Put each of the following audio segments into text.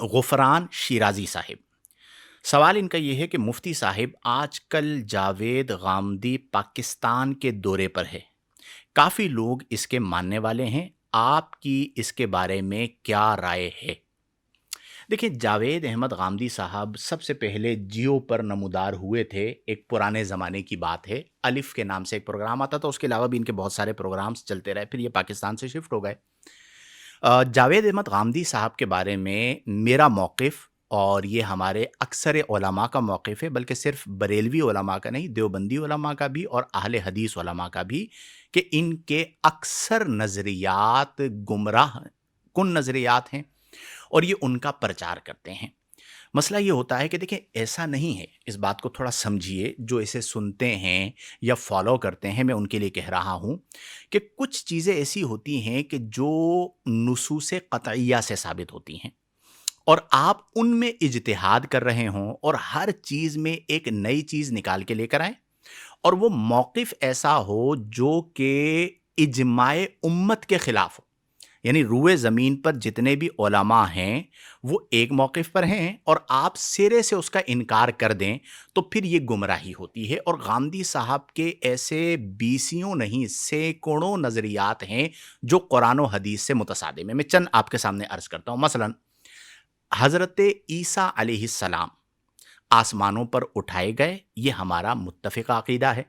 غفران شیرازی صاحب۔ سوال ان کا یہ ہے کہ مفتی صاحب آج کل جاوید غامدی پاکستان کے دورے پر ہے، کافی لوگ اس کے ماننے والے ہیں، آپ کی اس کے بارے میں کیا رائے ہے؟ دیکھیں، جاوید احمد غامدی صاحب سب سے پہلے جیو پر نمودار ہوئے تھے۔ ایک پرانے زمانے کی بات ہے، الف کے نام سے ایک پروگرام آتا تھا، اس کے علاوہ بھی ان کے بہت سارے پروگرامز چلتے رہے، پھر یہ پاکستان سے شفٹ ہو گئے۔ جاوید احمد غامدی صاحب کے بارے میں میرا موقف، اور یہ ہمارے اکثر علماء کا موقف ہے، بلکہ صرف بریلوی علماء کا نہیں، دیوبندی علماء کا بھی اور اہل حدیث علماء کا بھی، کہ ان کے اکثر نظریات گمراہ کن نظریات ہیں اور یہ ان کا پرچار کرتے ہیں۔ مسئلہ یہ ہوتا ہے کہ دیکھیں، ایسا نہیں ہے، اس بات کو تھوڑا سمجھیے، جو اسے سنتے ہیں یا فالو کرتے ہیں، میں ان کے لیے کہہ رہا ہوں کہ کچھ چیزیں ایسی ہوتی ہیں کہ جو نصوص قطعیہ سے ثابت ہوتی ہیں، اور آپ ان میں اجتہاد کر رہے ہوں اور ہر چیز میں ایک نئی چیز نکال کے لے کر آئیں، اور وہ موقف ایسا ہو جو کہ اجماع امت کے خلاف ہو، یعنی روئے زمین پر جتنے بھی علماء ہیں وہ ایک موقف پر ہیں اور آپ سرے سے اس کا انکار کر دیں، تو پھر یہ گمراہی ہوتی ہے۔ اور غامدی صاحب کے ایسے بیسیوں نہیں سینکڑوں نظریات ہیں جو قرآن و حدیث سے متصادم ہیں۔ میں چند آپ کے سامنے عرض کرتا ہوں۔ مثلا حضرت عیسیٰ علیہ السلام آسمانوں پر اٹھائے گئے، یہ ہمارا متفق عقیدہ ہے۔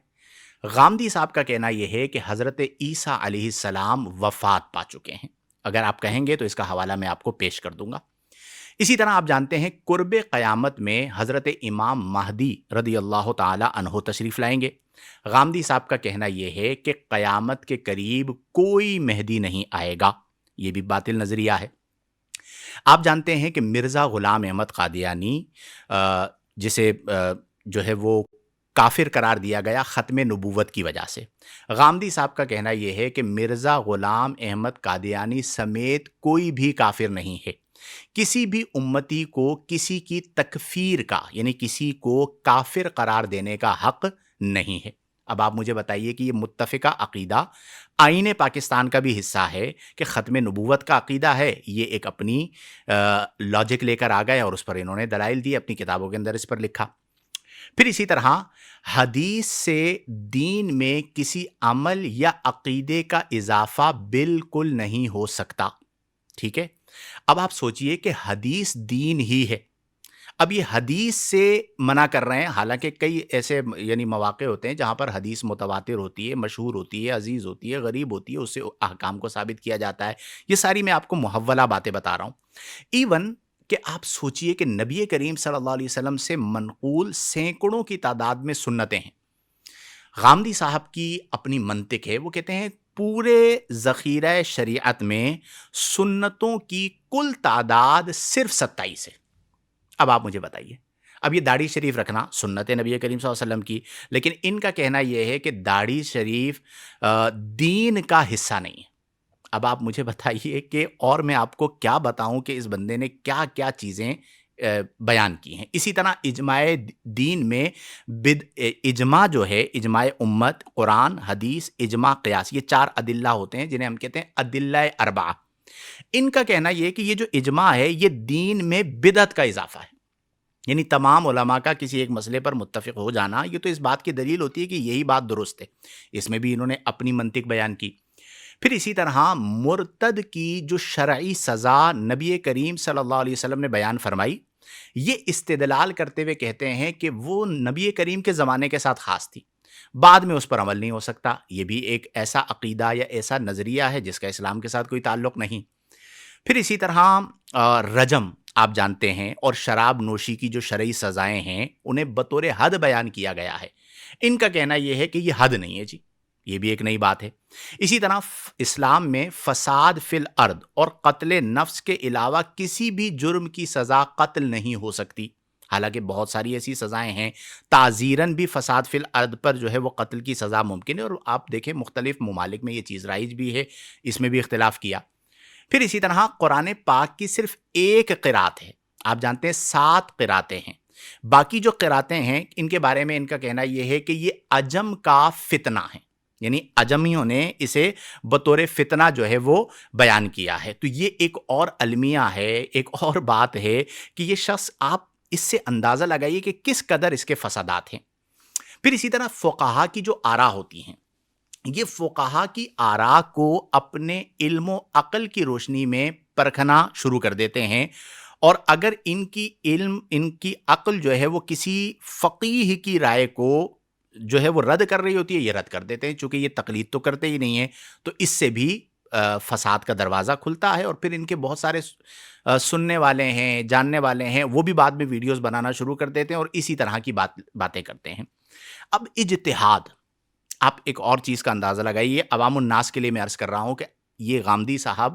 غامدی صاحب کا کہنا یہ ہے کہ حضرت عیسیٰ علیہ السلام وفات پا چکے ہیں۔ اگر آپ کہیں گے تو اس کا حوالہ میں آپ کو پیش کر دوں گا۔ اسی طرح آپ جانتے ہیں قرب قیامت میں حضرت امام مہدی رضی اللہ تعالی عنہ تشریف لائیں گے۔ غامدی صاحب کا کہنا یہ ہے کہ قیامت کے قریب کوئی مہدی نہیں آئے گا، یہ بھی باطل نظریہ ہے۔ آپ جانتے ہیں کہ مرزا غلام احمد قادیانی، جسے جو ہے وہ کافر قرار دیا گیا ختم نبوت کی وجہ سے، غامدی صاحب کا کہنا یہ ہے کہ مرزا غلام احمد قادیانی سمیت کوئی بھی کافر نہیں ہے۔ کسی بھی امتی کو کسی کی تکفیر کا، یعنی کسی کو کافر قرار دینے کا حق نہیں ہے۔ اب آپ مجھے بتائیے کہ یہ متفقہ عقیدہ آئین پاکستان کا بھی حصہ ہے کہ ختم نبوت کا عقیدہ ہے، یہ ایک اپنی لاجک لے کر آ گئے اور اس پر انہوں نے دلائل دی، اپنی کتابوں کے اندر اس پر لکھا۔ پھر اسی طرح حدیث سے دین میں کسی عمل یا عقیدے کا اضافہ بالکل نہیں ہو سکتا، ٹھیک ہے؟ اب آپ سوچئے کہ حدیث دین ہی ہے، اب یہ حدیث سے منع کر رہے ہیں، حالانکہ کئی ایسے یعنی مواقع ہوتے ہیں جہاں پر حدیث متواتر ہوتی ہے، مشہور ہوتی ہے، عزیز ہوتی ہے، غریب ہوتی ہے، اس سے احکام کو ثابت کیا جاتا ہے۔ یہ ساری میں آپ کو محولہ باتیں بتا رہا ہوں۔ ایون کہ آپ سوچئے کہ نبی کریم صلی اللہ علیہ وسلم سے منقول سینکڑوں کی تعداد میں سنتیں ہیں۔ غامدی صاحب کی اپنی منطق ہے، وہ کہتے ہیں پورے ذخیرہ شریعت میں سنتوں کی کل تعداد صرف 27 ہے۔ اب آپ مجھے بتائیے، اب یہ داڑھی شریف رکھنا سنت نبی کریم صلی اللہ علیہ وسلم کی، لیکن ان کا کہنا یہ ہے کہ داڑھی شریف دین کا حصہ نہیں ہے۔ اب آپ مجھے بتائیے کہ اور میں آپ کو کیا بتاؤں کہ اس بندے نے کیا کیا چیزیں بیان کی ہیں۔ اسی طرح اجماع دین میں اجماع جو ہے، اجماع امت، قرآن، حدیث، اجماع، قیاس، یہ 4 ادلہ ہوتے ہیں جنہیں ہم کہتے ہیں ادلہ اربعہ۔ ان کا کہنا یہ ہے کہ یہ جو اجماع ہے یہ دین میں بدعت کا اضافہ ہے، یعنی تمام علماء کا کسی ایک مسئلے پر متفق ہو جانا، یہ تو اس بات کی دلیل ہوتی ہے کہ یہی بات درست ہے۔ اس میں بھی انہوں نے اپنی منطق بیان کی۔ پھر اسی طرح مرتد کی جو شرعی سزا نبی کریم صلی اللہ علیہ وسلم نے بیان فرمائی، یہ استدلال کرتے ہوئے کہتے ہیں کہ وہ نبی کریم کے زمانے کے ساتھ خاص تھی، بعد میں اس پر عمل نہیں ہو سکتا۔ یہ بھی ایک ایسا عقیدہ یا ایسا نظریہ ہے جس کا اسلام کے ساتھ کوئی تعلق نہیں۔ پھر اسی طرح رجم آپ جانتے ہیں، اور شراب نوشی کی جو شرعی سزائیں ہیں انہیں بطور حد بیان کیا گیا ہے۔ ان کا کہنا یہ ہے کہ یہ حد نہیں ہے جی، یہ بھی ایک نئی بات ہے۔ اسی طرح اسلام میں فساد فی الارض اور قتل نفس کے علاوہ کسی بھی جرم کی سزا قتل نہیں ہو سکتی، حالانکہ بہت ساری ایسی سزائیں ہیں، تعزیراً بھی فساد فی الارض پر جو ہے وہ قتل کی سزا ممکن ہے، اور آپ دیکھیں مختلف ممالک میں یہ چیز رائج بھی ہے، اس میں بھی اختلاف کیا۔ پھر اسی طرح قرآن پاک کی صرف ایک قرات ہے، آپ جانتے ہیں 7 قراتیں ہیں، باقی جو قراتیں ہیں ان کے بارے میں ان کا کہنا یہ ہے کہ یہ عجم کا فتنہ ہے، یعنی اجمیوں نے اسے بطور فتنہ جو ہے وہ بیان کیا ہے۔ تو یہ ایک اور المیہ ہے، ایک اور بات ہے کہ یہ شخص، آپ اس سے اندازہ لگائیے کہ کس قدر اس کے فسادات ہیں۔ پھر اسی طرح فقہا کی جو آراء ہوتی ہیں، یہ فقہا کی آراء کو اپنے علم و عقل کی روشنی میں پرکھنا شروع کر دیتے ہیں، اور اگر ان کی عقل جو ہے وہ کسی فقیہ کی رائے کو جو ہے وہ رد کر رہی ہوتی ہے، یہ رد کر دیتے ہیں، چونکہ یہ تقلید تو کرتے ہی نہیں ہیں، تو اس سے بھی فساد کا دروازہ کھلتا ہے، اور پھر ان کے بہت سارے سننے والے ہیں، جاننے والے ہیں، وہ بھی بعد میں ویڈیوز بنانا شروع کر دیتے ہیں اور اسی طرح کی باتیں کرتے ہیں۔ اب اجتہاد، آپ ایک اور چیز کا اندازہ لگائیے، عوام الناس کے لیے میں عرض کر رہا ہوں کہ یہ غامدی صاحب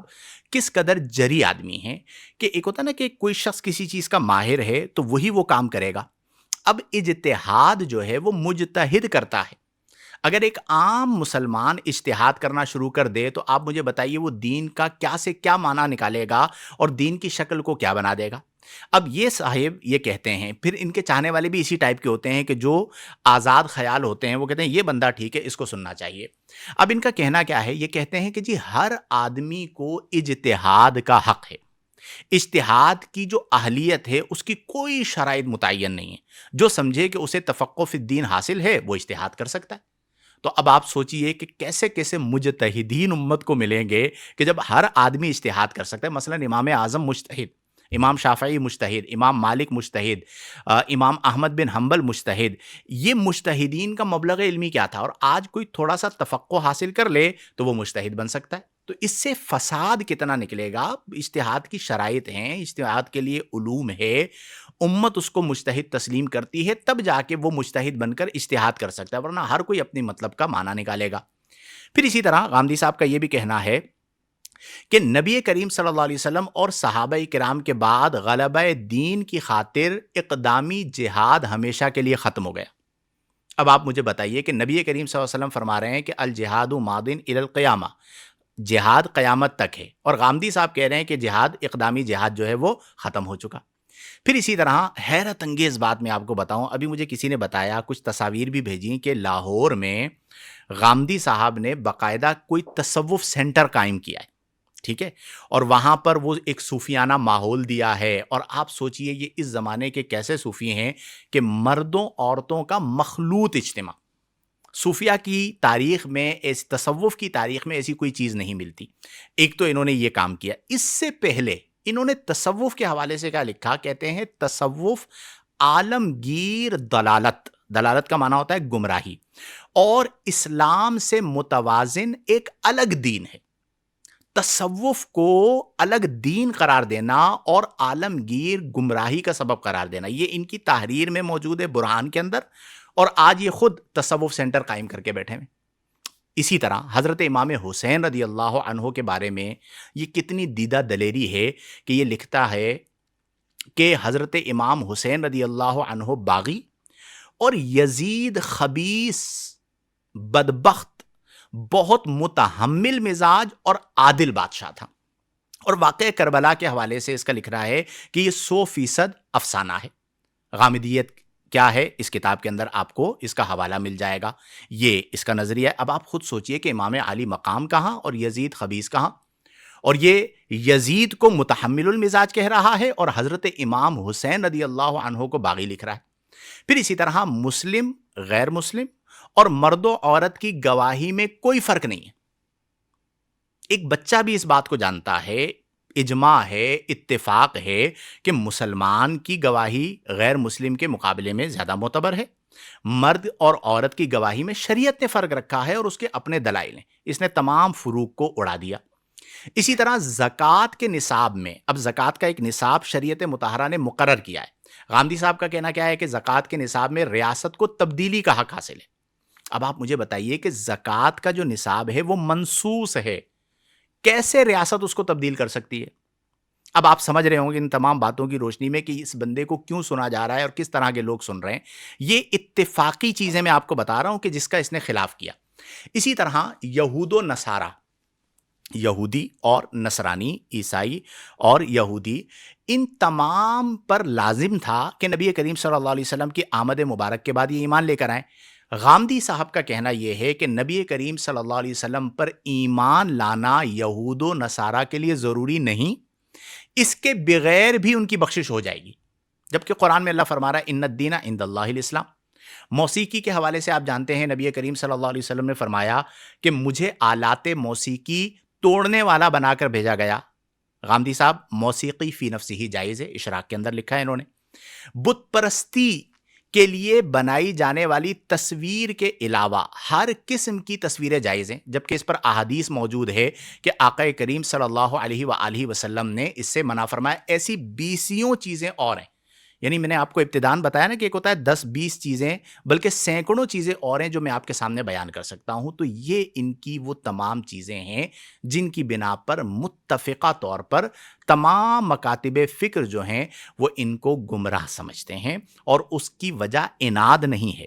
کس قدر جری آدمی ہیں، کہ ایک ہوتا نا کہ کوئی شخص کسی چیز کا ماہر ہے تو وہی وہ کام کرے گا۔ اب اجتہاد جو ہے وہ مجتہد کرتا ہے۔ اگر ایک عام مسلمان اجتہاد کرنا شروع کر دے تو آپ مجھے بتائیے وہ دین کا کیا سے کیا معنی نکالے گا اور دین کی شکل کو کیا بنا دے گا۔ اب یہ صاحب یہ کہتے ہیں، پھر ان کے چاہنے والے بھی اسی ٹائپ کے ہوتے ہیں کہ جو آزاد خیال ہوتے ہیں، وہ کہتے ہیں یہ بندہ ٹھیک ہے، اس کو سننا چاہیے۔ اب ان کا کہنا کیا ہے؟ یہ کہتے ہیں کہ جی ہر آدمی کو اجتہاد کا حق ہے، اجتہاد کی جو اہلیت ہے اس کی کوئی شرائط متعین نہیں ہے، جو سمجھے کہ اسے تفقہ فی الدین حاصل ہے وہ اجتہاد کر سکتا ہے۔ تو اب آپ سوچئے کہ کیسے کیسے مجتہدین امت کو ملیں گے کہ جب ہر آدمی اجتہاد کر سکتا ہے۔ مثلا امام اعظم مجتہد، امام شافعی مجتہد، امام مالک مجتہد، امام احمد بن حنبل مجتہد، یہ مجتہدین کا مبلغ علمی کیا تھا، اور آج کوئی تھوڑا سا تفقہ حاصل کر لے تو وہ مجتہد بن سکتا ہے۔ تو اس سے فساد کتنا نکلے گا؟ اجتہاد کی شرائط ہیں، اجتہاد کے لیے علوم ہے، امت اس کو مجتہد تسلیم کرتی ہے، تب جا کے وہ مجتہد بن کر اجتہاد کر سکتا ہے، ورنہ ہر کوئی اپنی مطلب کا معنی نکالے گا۔ پھر اسی طرح غامدی صاحب کا یہ بھی کہنا ہے کہ نبی کریم صلی اللہ علیہ وسلم اور صحابہ کرام کے بعد غلبہ دین کی خاطر اقدامی جہاد ہمیشہ کے لیے ختم ہو گیا۔ اب آپ مجھے بتائیے کہ نبی کریم صلی اللہ علیہ وسلم فرما رہے ہیں کہ الجہاد ماضٍ الی القیامہ، جہاد قیامت تک ہے، اور غامدی صاحب کہہ رہے ہیں کہ جہاد، اقدامی جہاد جو ہے وہ ختم ہو چکا۔ پھر اسی طرح حیرت انگیز بات میں آپ کو بتاؤں، ابھی مجھے کسی نے بتایا، کچھ تصاویر بھی بھیجیں، کہ لاہور میں غامدی صاحب نے باقاعدہ کوئی تصوف سینٹر قائم کیا ہے، ٹھیک ہے، اور وہاں پر وہ ایک صوفیانہ ماحول دیا ہے۔ اور آپ سوچئے یہ اس زمانے کے کیسے صوفی ہیں کہ مردوں عورتوں کا مخلوط اجتماع۔ صوفیہ کی تاریخ میں، تصوف کی تاریخ میں ایسی کوئی چیز نہیں ملتی۔ ایک تو انہوں نے یہ کام کیا، اس سے پہلے انہوں نے تصوف کے حوالے سے کیا لکھا؟ کہتے ہیں تصوف عالمگیر دلالت، دلالت کا معنی ہوتا ہے گمراہی، اور اسلام سے متوازن ایک الگ دین ہے۔ تصوف کو الگ دین قرار دینا اور عالمگیر گمراہی کا سبب قرار دینا، یہ ان کی تحریر میں موجود ہے، برہان کے اندر، اور آج یہ خود تصوف سینٹر قائم کر کے بیٹھے ہیں۔ اسی طرح حضرت امام حسین رضی اللہ عنہ کے بارے میں یہ کتنی دیدہ دلیری ہے کہ یہ لکھتا ہے کہ حضرت امام حسین رضی اللہ عنہ باغی اور یزید خبیث بدبخت بہت متحمل مزاج اور عادل بادشاہ تھا، اور واقعہ کربلا کے حوالے سے اس کا لکھ رہا ہے کہ یہ 100% افسانہ ہے۔ غامدیت کیا ہے اس کتاب کے اندر آپ کو اس کا حوالہ مل جائے گا، یہ اس کا نظریہ ہے۔ اب آپ خود سوچئے کہ امام علی مقام کہاں اور یزید خبیث کہاں، اور یہ یزید کو متحمل المزاج کہہ رہا ہے اور حضرت امام حسین رضی اللہ عنہ کو باغی لکھ رہا ہے۔ پھر اسی طرح مسلم، غیر مسلم اور مرد و عورت کی گواہی میں کوئی فرق نہیں ہے۔ ایک بچہ بھی اس بات کو جانتا ہے، اجماع ہے، اتفاق ہے کہ مسلمان کی گواہی غیر مسلم کے مقابلے میں زیادہ معتبر ہے۔ مرد اور عورت کی گواہی میں شریعت نے فرق رکھا ہے اور اس کے اپنے دلائل ہیں، اس نے تمام فروق کو اڑا دیا۔ اسی طرح زکوٰۃ کے نصاب میں، اب زکوٰۃ کا ایک نصاب شریعت مطہرہ نے مقرر کیا ہے۔ غامدی صاحب کا کہنا کیا ہے کہ زکوٰۃ کے نصاب میں ریاست کو تبدیلی کا حق حاصل ہے۔ اب آپ مجھے بتائیے کہ زکوٰۃ کا جو نصاب ہے وہ منصوص ہے، کیسے ریاست اس کو تبدیل کر سکتی ہے؟ اب آپ سمجھ رہے ہوں گے ان تمام باتوں کی روشنی میں کہ اس بندے کو کیوں سنا جا رہا ہے اور کس طرح کے لوگ سن رہے ہیں۔ یہ اتفاقی چیزیں میں آپ کو بتا رہا ہوں کہ جس کا اس نے خلاف کیا۔ اسی طرح یہود و نصارہ، یہودی اور نصرانی، عیسائی اور یہودی، ان تمام پر لازم تھا کہ نبی کریم صلی اللہ علیہ وسلم کی آمد مبارک کے بعد یہ ایمان لے کر آئیں۔ غامدی صاحب کا کہنا یہ ہے کہ نبی کریم صلی اللہ علیہ وسلم پر ایمان لانا یہود و نصارہ کے لیے ضروری نہیں، اس کے بغیر بھی ان کی بخشش ہو جائے گی، جبکہ قرآن میں اللہ فرما رہا ہے ان الدین عند اللہ الاسلام۔ موسیقی کے حوالے سے آپ جانتے ہیں نبی کریم صلی اللہ علیہ وسلم نے فرمایا کہ مجھے آلات موسیقی توڑنے والا بنا کر بھیجا گیا۔ غامدی صاحب، موسیقی فی نفسی ہی جائز ہے، اشراق کے اندر لکھا ہے انہوں نے۔ بت پرستی کے لیے بنائی جانے والی تصویر کے علاوہ ہر قسم کی تصویریں جائز ہیں، جبکہ اس پر احادیث موجود ہے کہ آقا کریم صلی اللہ علیہ وآلہ وسلم نے اس سے منع فرمایا۔ ایسی بیسیوں چیزیں اور ہیں، یعنی میں نے آپ کو ابتداً بتایا نا کہ ایک ہوتا ہے 10-20 چیزیں، بلکہ سینکڑوں چیزیں اور ہیں جو میں آپ کے سامنے بیان کر سکتا ہوں۔ تو یہ ان کی وہ تمام چیزیں ہیں جن کی بنا پر متفقہ طور پر تمام مکاتب فکر جو ہیں وہ ان کو گمراہ سمجھتے ہیں، اور اس کی وجہ عناد نہیں ہے،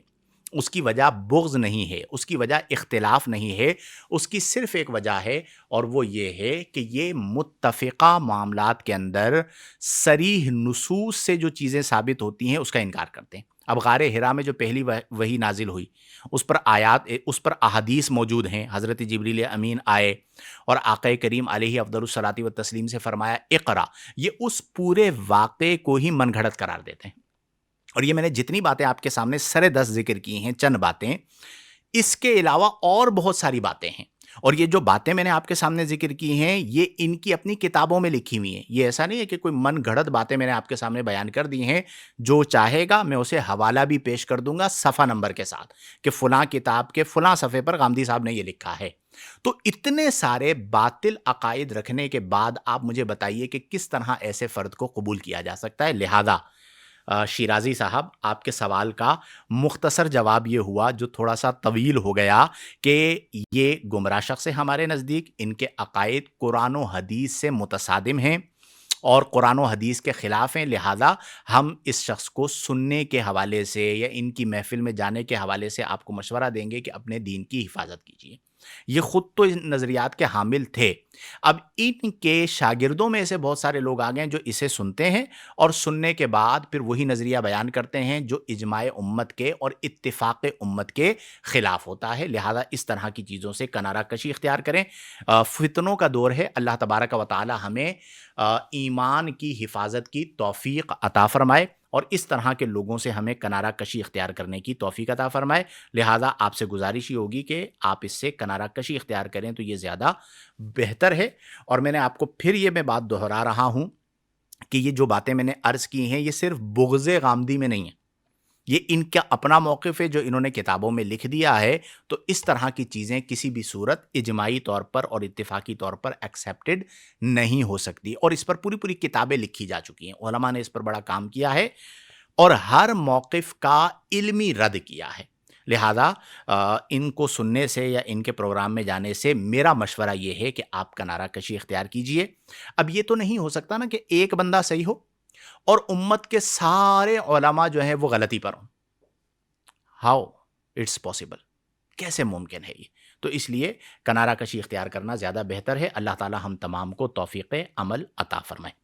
اس کی وجہ بغض نہیں ہے، اس کی وجہ اختلاف نہیں ہے، اس کی صرف ایک وجہ ہے، اور وہ یہ ہے کہ یہ متفقہ معاملات کے اندر صریح نصوص سے جو چیزیں ثابت ہوتی ہیں اس کا انکار کرتے ہیں۔ اب غار حرا میں جو پہلی وحی نازل ہوئی اس پر آیات، اس پر احادیث موجود ہیں، حضرت جبریل امین آئے اور آقا کریم علیہ افضل الصلاۃ والتسلیم سے فرمایا اقرا، یہ اس پورے واقعے کو ہی من گھڑت قرار دیتے ہیں۔ اور یہ میں نے جتنی باتیں آپ کے سامنے سرے دست ذکر کی ہیں، چند باتیں، اس کے علاوہ اور بہت ساری باتیں ہیں، اور یہ جو باتیں میں نے آپ کے سامنے ذکر کی ہیں یہ ان کی اپنی کتابوں میں لکھی ہوئی ہیں۔ یہ ایسا نہیں ہے کہ کوئی من گھڑت باتیں میں نے آپ کے سامنے بیان کر دی ہیں، جو چاہے گا میں اسے حوالہ بھی پیش کر دوں گا صفحہ نمبر کے ساتھ کہ فلاں کتاب کے فلاں صفحے پر غامدی صاحب نے یہ لکھا ہے۔ تو اتنے سارے باطل عقائد رکھنے کے بعد آپ مجھے بتائیے کہ کس طرح ایسے فرد کو قبول کیا جا سکتا ہے۔ لہذا شیرازی صاحب، آپ کے سوال کا مختصر جواب یہ ہوا، جو تھوڑا سا طویل ہو گیا، کہ یہ گمراہ شخص ہے ہمارے نزدیک، ان کے عقائد قرآن و حدیث سے متصادم ہیں اور قرآن و حدیث کے خلاف ہیں، لہذا ہم اس شخص کو سننے کے حوالے سے یا ان کی محفل میں جانے کے حوالے سے آپ کو مشورہ دیں گے کہ اپنے دین کی حفاظت کیجیے۔ یہ خود تو ان نظریات کے حامل تھے، اب ان کے شاگردوں میں ایسے بہت سارے لوگ آ گئے ہیں جو اسے سنتے ہیں اور سننے کے بعد پھر وہی نظریہ بیان کرتے ہیں جو اجماع امت کے اور اتفاق امت کے خلاف ہوتا ہے۔ لہذا اس طرح کی چیزوں سے کنارہ کشی اختیار کریں۔ فتنوں کا دور ہے، اللہ تبارک و تعالی ہمیں ایمان کی حفاظت کی توفیق عطا فرمائے اور اس طرح کے لوگوں سے ہمیں کنارہ کشی اختیار کرنے کی توفیق عطا فرمائے۔ لہٰذا آپ سے گزارش یہ ہوگی کہ آپ اس سے کنارہ کشی اختیار کریں تو یہ زیادہ بہتر ہے۔ اور میں نے آپ کو پھر یہ میں بات دہرا رہا ہوں کہ یہ جو باتیں میں نے عرض کی ہیں یہ صرف بغض غامدی میں نہیں ہے، یہ ان کا اپنا موقف ہے جو انہوں نے کتابوں میں لکھ دیا ہے۔ تو اس طرح کی چیزیں کسی بھی صورت اجماعی طور پر اور اتفاقی طور پر ایکسیپٹڈ نہیں ہو سکتی، اور اس پر پوری کتابیں لکھی جا چکی ہیں، علماء نے اس پر بڑا کام کیا ہے اور ہر موقف کا علمی رد کیا ہے۔ لہذا ان کو سننے سے یا ان کے پروگرام میں جانے سے میرا مشورہ یہ ہے کہ آپ کنارہ کشی اختیار کیجئے۔ اب یہ تو نہیں ہو سکتا نا کہ ایک بندہ صحیح ہو اور امت کے سارے علماء جو ہیں وہ غلطی پر ہوں۔ ہاؤ اٹس پاسبل، کیسے ممکن ہے یہ؟ تو اس لیے کنارہ کشی اختیار کرنا زیادہ بہتر ہے۔ اللہ تعالی ہم تمام کو توفیق عمل عطا فرمائے۔